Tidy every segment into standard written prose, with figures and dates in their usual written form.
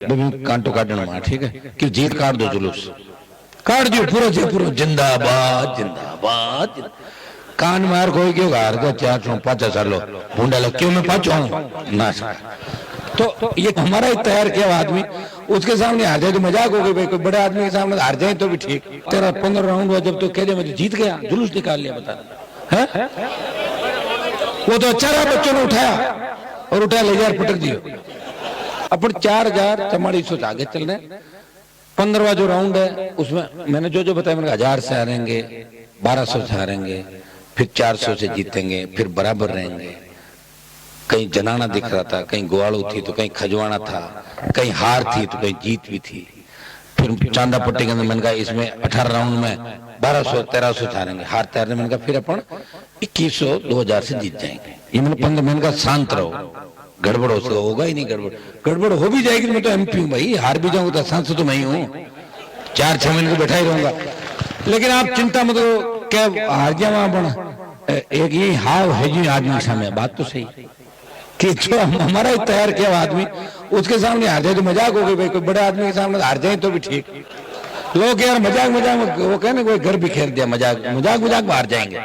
कांटो काटने में ठीक है कि जीत काट दो जुलूस काट दियो पूरा जे पूरा जिंदाबाद जिंदाबाद कान मार कोई क्यों हार गया 405 सालों भूंडा लग क्यों मैं पाँच ना तो ये हमारा ही तैयार किया आदमी उसके सामने हार जाए तो मजाक हो गई भाई कोई बड़े आदमी के सामने हार जाए तो भी ठीक तेरा 15 राउंड हुआ जब तो कह दे मैं तो जीत गया जुलूस निकाल लिया बता है वो तो अच्छा रहा बच्चों ने उठाया और उठाया ले जाकर पटक दियो अपन 4,4400 आगे चल रहे 15वां जो राउंड है उसमें मैंने जो बताया मैंने 1000 से हारेंगे 1200 से हारेंगे फिर 400 से जीतेंगे फिर बराबर रहेंगे कहीं जनाना दिख रहा था कहीं ग्वाड़ू थी तो कहीं खजवाना था कहीं हार थी तो कहीं जीत भी थी फिर चांदा पट्टी के अंदर मैंने कहा इसमें 18 राउंड में 1200-1300 हारेंगे हार तैरने मैंने कहा फिर अपन 2100-2000 से जीत जाएंगे ये मैंने 15 मैंने कहा शांत रहो गड़बड़ होगा ही नहीं गड़बड़ हो भी जाएगी मैं तो एमपी हूँ भाई हार भी जाऊंगा तो सांसद तो मैं ही हूँ 4-6 महीने तो बैठा ही रहूंगा लेकिन आप चिंता मत करो क्या हार गया वहां बना एक ये हाव है जी आदमी सामने बात तो सही कि जो हमारा ही तैयार किया आदमी उसके सामने हार जाए तो मजाक हो गई भाई कोई बड़े आदमी के सामने हार जाए तो भी ठीक लोग यार मजाक वो कहने कोई घर बिखेर दिया मजाक में हार जाएंगे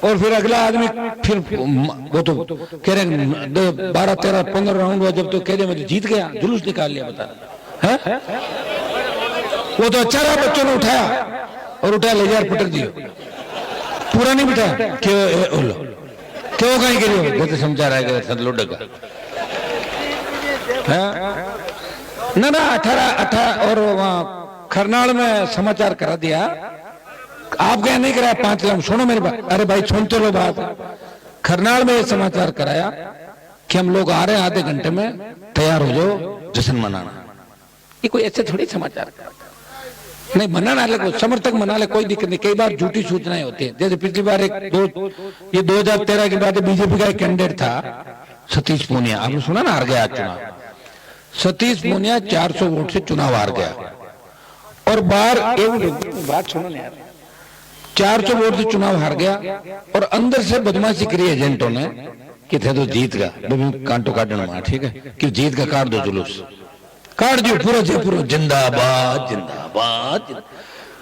और फिर अगला आदमी फिर वो तो कह रहे 12-13-15 राउंड हुआ जब तो कह रहे मैं तो जीत गया जुलूस निकाल लिया बता है वो तो अच्छा रहा बच्चों ने उठाया और उठाया ले जाकर पटक दियो पूरा नहीं बिठाया क्यों कहीं गिरी जैसे समझा रहा है लुड का ना 18 और वहां खरनाल में समाचार करा दिया आप क्या नहीं कराया 5 लाख सुनो मेरी बात अरे भाई सुनते लो बात खरनाल में समाचार कराया कि हम लोग आ रहे हैं आधे घंटे में तैयार हो जाओ जश्न मनाना ये कोई ऐसे थोड़ी समाचार नहीं मनाना ले समर्थक मना ले कोई दिक्कत नहीं कई बार झूठी सूचनाएं होती है जैसे पिछली बार ये 2013 के बाद बीजेपी का एक कैंडिडेट था सतीश पूनिया आपने सुना ना हार गया चुनाव सतीश पूनिया 400 वोट से चुनाव हार गया और बात सुनो ना यार 400 वोट से चुनाव हार गया और अंदर से बदमाशी करी एजेंटों ने कि थे तो जीत का कांटो काटने में ठीक है कि जीत का काट दो जुलूस काट दियो पूरा जे पूरा जिंदाबाद जिंदाबाद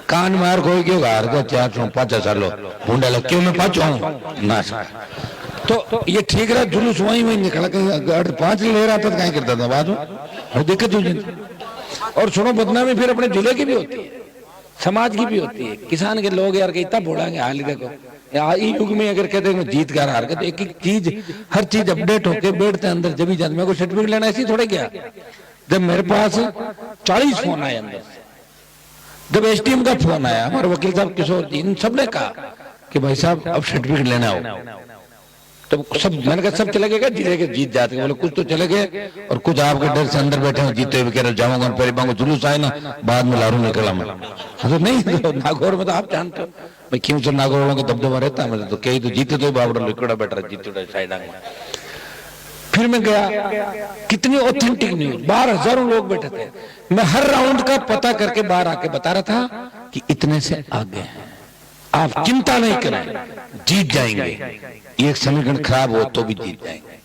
कान मार कोई क्यों हार गया 405 सालों भूंडा लग क्यों मैं पाँच ना तो ये ठीक रहा जुलूस वही निकला 5 ले रहा था कहीं करता था बाद में दिक्कत हो जाती और सुनो बदनामी फिर अपने जिले की भी होती है समाज की भी होती है किसान के लोग यार इतना बोलेंगे हाल ही देखो युग में अगर कहते हैं जीत कर हार के तो एक एक चीज हर चीज अपडेट होके बैठते अंदर जब ही जाते मेरे को सर्टिफिकेट लेना ऐसी थोड़े गया जब मेरे पास 40 फोन आए अंदर जब एसडीएम का फोन आया हमारे वकील साहब किशोर जी इन सब ने कहा कि भाई साहब अब सर्टिफिकेट लेना हो तो सब मैंने कहा सब चले गए जिले के जीत जाते बोले कुछ तो चले गए और कुछ आपके डर से अंदर बैठे हैं जीते हुए कह रहे जाऊंगा पहले जुलूस आए ना बाद में लारू निकला मैं तो नहीं तो नागौर में तो आप जानते हो भाई क्यों सर नागौर वालों का दबदबा रहता है तो कहीं तो जीते तो बाबड़ा लिकड़ा बैठ रहा जीते साइड फिर मैं गया कितनी ऑथेंटिक न्यूज 12,000 लोग बैठे थे मैं हर राउंड का पता करके बाहर आके बता रहा था कि इतने से आगे हैं आप चिंता नहीं करें जीत जाएंगे एक समीकरण खराब हो तो भी जीत जाएंगे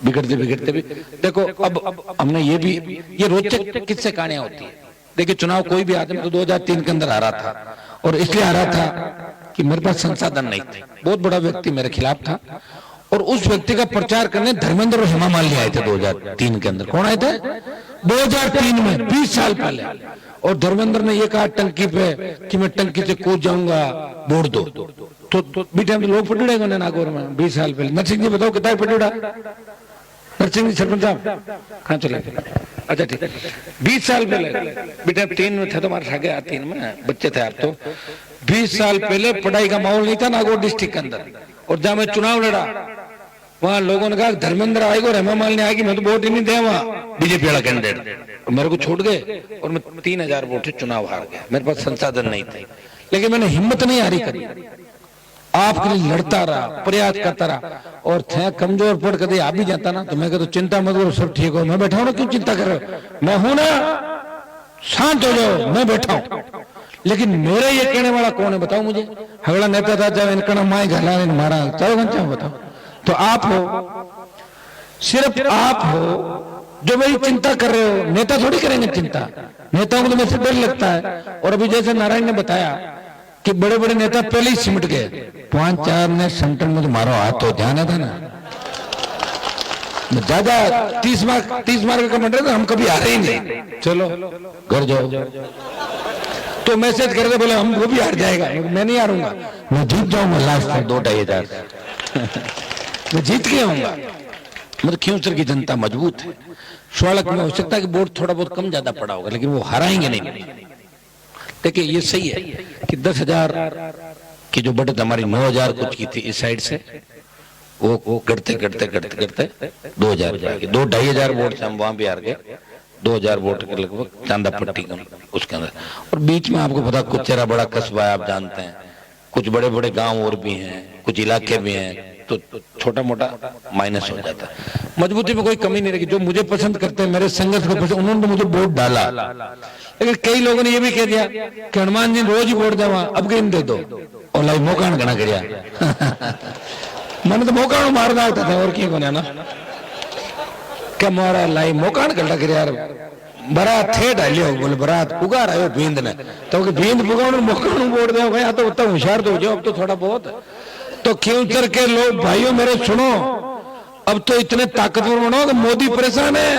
बिगड़ते भी देखो अब हमने ये रोचक किससे कहानियां होती है देखिए चुनाव कोई भी आदमी तो 2003 के अंदर हारा था और इसलिए हारा था कि मेरे पास संसाधन नहीं थे बहुत बड़ा व्यक्ति मेरे खिलाफ था और उस व्यक्ति का प्रचार करने धर्मेंद्र और हेमा मालिनी आए थे 2003 के अंदर कौन आए थे 2003 में 20 साल पहले और धर्मेंद्र ने ये कहा टंकी पे कि मैं टंकी से कूद जाऊंगा वोट दो तो बेटे हम लोग पटुड़ेंगे नागौर में 20 साल पहले नरसिंह जी बताओ कितना पटुड़ा नरसिंह जी सरपंच साहब कहाँ चले अच्छा ठीक 20 साल पहले बेटे 3 में थे तुम्हारे सागे 3 में बच्चे थे आप तो 20 साल पहले पढ़ाई का माहौल नहीं था नागौर डिस्ट्रिक्ट के अंदर और जहां मैं चुनाव लड़ा वहां लोगों ने कहा धर्मेंद्र आएगा और हेमा मालिनी आएगी मैं तो वोट ही नहीं दे वहां बीजेपी वाला कैंडिडेट मेरे को छोड़ गए और मैं 3,000 वोट से चुनाव हार गया मेरे पास संसाधन नहीं थे लेकिन मैंने हिम्मत नहीं हारी करी आपके लिए लड़ता रहा प्रयास करता रहा और थे कमजोर पड़ कर आप भी जाता ना तो मैं कहता चिंता मत करो सब ठीक हो मैं बैठा हूं ना क्यों चिंता कर रहे हो मैं हूं ना शांत हो जाओ मैं बैठा हूं लेकिन मेरे ये कहने वाला कौन है बताओ मुझे हगड़ा नेता था जब इनका माए घला मारा चाहो बताओ तो आप हो सिर्फ आप हो जो मेरी चिंता कर रहे हो, नेता थोड़ी करेंगे चिंता, नेताओं को तो मेरे से डर लगता है। और अभी जैसे नारायण ने बताया कि बड़े बड़े नेता पहले ही सिमट गए, 5-4 ने सेंटर में तो मारो हाथ तो ध्यान था ना, ज्यादा 30 मार्क का मंडल, हम कभी हारे ही नहीं, चलो घर जाओ। तो मैसेज करके बोले हम वो भी हार जाएगा, मैं नहीं हारूंगा, मैं जीत जाऊंगा लास्ट तक 2-2.5 मैं जीत के आऊंगा। मतलब खिंवसर की जनता मजबूत है। स्वालक में हो सकता है कि वोट थोड़ा बहुत कम ज्यादा पड़ा होगा, लेकिन वो हराएंगे नहीं। देखिए ये सही है कि 10,000 की जो बढ़त हमारी 9,000 कुछ की थी इस साइड से, वो करते 2,000 जाके 2-2.5 वोट से हम वहां भी हार गए, 2,000 वोट के लगभग चांदा पट्टी का उसके अंदर। और बीच में आपको पता कुछ चेहरा बड़ा कस्बा है, आप जानते हैं, कुछ बड़े बड़े गांव और भी हैं, कुछ इलाके भी हैं, तो छोटा मोटा माइनस हो जाता है। मजबूती में कोई कमी नहीं रहेगी। जो मुझे पसंद करते हैं, मेरे संघर्ष को पसंद, उन्होंने तो मुझे वोट डाला। लेकिन कई लोगों ने ये भी कह दिया कि हनुमान जी रोज ही वोट देवा, अब गिन दे दो, और लाई मौका गणा कर मैंने तो मौका मारना होता था, और क्यों बना ना क्या मारा लाई मौका गड्ढा कर यार, बरात थे डालियो, बोले बरात पुगा रहे हो बींद ने, तो बींद पुगा मौका वोट दे गया, तो उतना होशियार तो हो जाओ अब तो थोड़ा बहुत। तो खिंवसर के लोग भाइयों मेरे सुनो, अब तो इतने ताकतवर बनो कि मोदी परेशान है।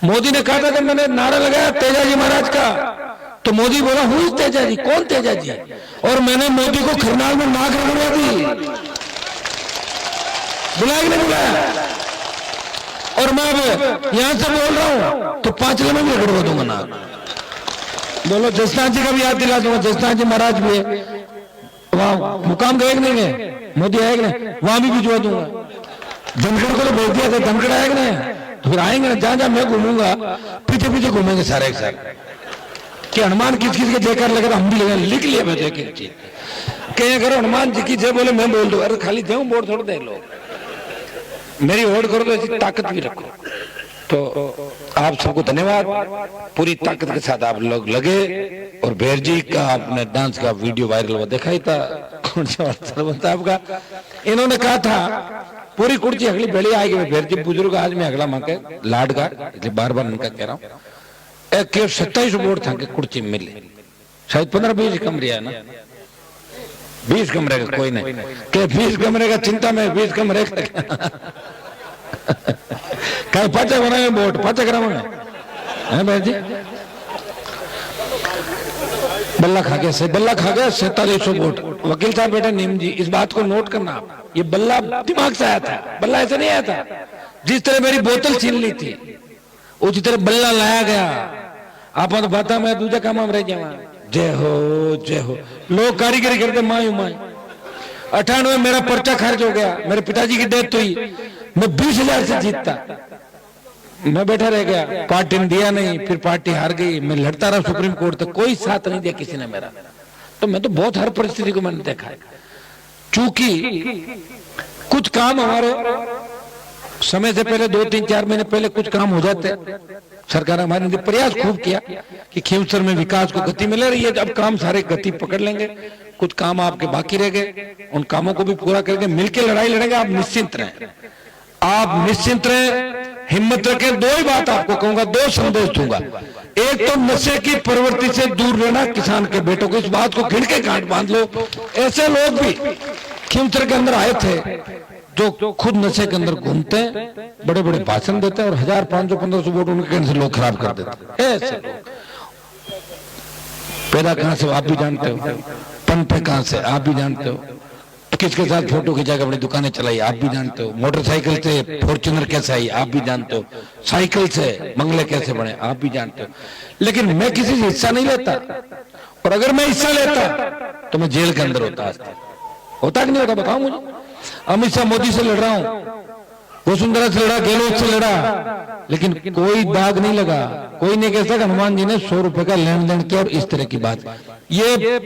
मोदी ने कहा था कि मैंने नारा लगाया तेजाजी महाराज का, तो मोदी बोला हूँ तेजाजी, कौन तेजाजी, और मैंने मोदी को खरनाल में नाक रगड़वा दी, बुलाया कि नहीं बुलाया। और मैं अब यहां से बोल रहा हूं तो 5 में भी रगड़वा दूंगा नाक। बोलो जसनाथ जी का भी याद दिला दूंगा, जसनाथ जी महाराज भी है वहां, मुकाम गए कि नहीं गए, मोदी आएगा नहीं, वहां भी भिजवा दूंगा। धनखड़ को तो बोल दिया था, धनखड़ आएगा नहीं, तो फिर आएंगे ना, जहां जहां मैं घूमूंगा पीछे पीछे घूमेंगे सारे एक साथ, कि हनुमान किस किस के जयकार लगे तो हम भी लगे, लिख लिया मैं एक चीज, कहीं करो हनुमान जी की जय बोले मैं बोल दू, अरे खाली जाऊं वोट थोड़ा दे लो, मेरी वोट करो तो ऐसी ताकत भी रखो। तो आप सबको धन्यवाद, पूरी ताकत के साथ आप लोग लगे। और बेर जी का आपने डांस का वीडियो वायरल हुआ, देखा ही था, कौन सा साहब का, इन्होंने कहा था पूरी कुर्सी अगली बेड़ी आएगी, बेर जी बुजुर्ग आज में अगला मांगे लाड का, इसलिए बार बार इनका कह रहा हूँ, 27 वोट था कि कुर्सी मिले, शायद 15-20 कम रिया ना, 20 कमरे का कोई नहीं, क्या 20 कमरे का चिंता में 20 कमरे का कहीं पाचा बनाए वोट पाचा करावे हैं भाई जी। बल्ला खा गया 4700 वोट। वकील साहब बेटा नीम जी, इस बात को नोट करना, ये बल्ला दिमाग से आया था, बल्ला ऐसे नहीं आया था। जिस तरह मेरी बोतल छीन ली थी उसी तरह बल्ला लाया गया। आप तो बता मैं दूसरा काम रह जावा, जय हो, लोग कारीगरी करते मायू 98 मेरा पर्चा खारिज हो गया, मेरे पिताजी की डेथ हुई, मैं 20,000 से जीतता, मैं बैठा रह गया, पार्टी ने दिया नहीं, फिर पार्टी हार गई, मैं लड़ता रहा सुप्रीम कोर्ट तक, कोई साथ नहीं दिया किसी ने मेरा। तो मैं तो बहुत हर परिस्थिति को मैंने देखा है। चूंकि कुछ काम हमारे समय से पहले 2-3-4 महीने पहले कुछ काम हो जाते, सरकार हमारे ने प्रयास खूब किया कि खिंवसर में विकास को गति मिल रही है, अब काम सारे गति पकड़ लेंगे, कुछ काम आपके बाकी रह गए, उन कामों को भी पूरा करके मिलकर लड़ाई लड़ेंगे। आप निश्चिंत रहें, आप निश्चिंत रहें, हिम्मत रखें। 2 ही बात आपको कहूंगा, 2 संदेश दूंगा। एक तो नशे की प्रवृत्ति से दूर रहना, किसान के बेटों को इस बात को गिन के गांठ बांध लो। ऐसे लोग भी खिंवसर के अंदर आए थे जो खुद नशे के अंदर घूमते हैं, बड़े बड़े भाषण देते हैं और 1,000-500-1,500 वोट उनके से लोग खराब कर देते हैं। ऐसे लोग पैदा कहां से आप भी जानते हो, पनपे कहां से आप भी जानते हो, किसके साथ फोटो खिंचा के अपनी दुकानें चलाई आप भी जानते हो, मोटरसाइकिल से फॉर्च्यूनर कैसे आई आप भी जानते हो, साइकिल से मंगले कैसे बने आप भी जानते हो। लेकिन मैं किसी से हिस्सा नहीं लेता, और अगर मैं हिस्सा लेता तो मैं जेल के अंदर होता कि नहीं होता, बताओ मुझे। अमित शाह मोदी से लड़ रहा हूं, वसुंधरा से लड़ा, गहलोत से लड़ा, लेकिन कोई दाग नहीं लगा, कोई नहीं कह सकता हनुमान जी ने 100 रुपए का लेन देन किया और इस तरह की बात। ये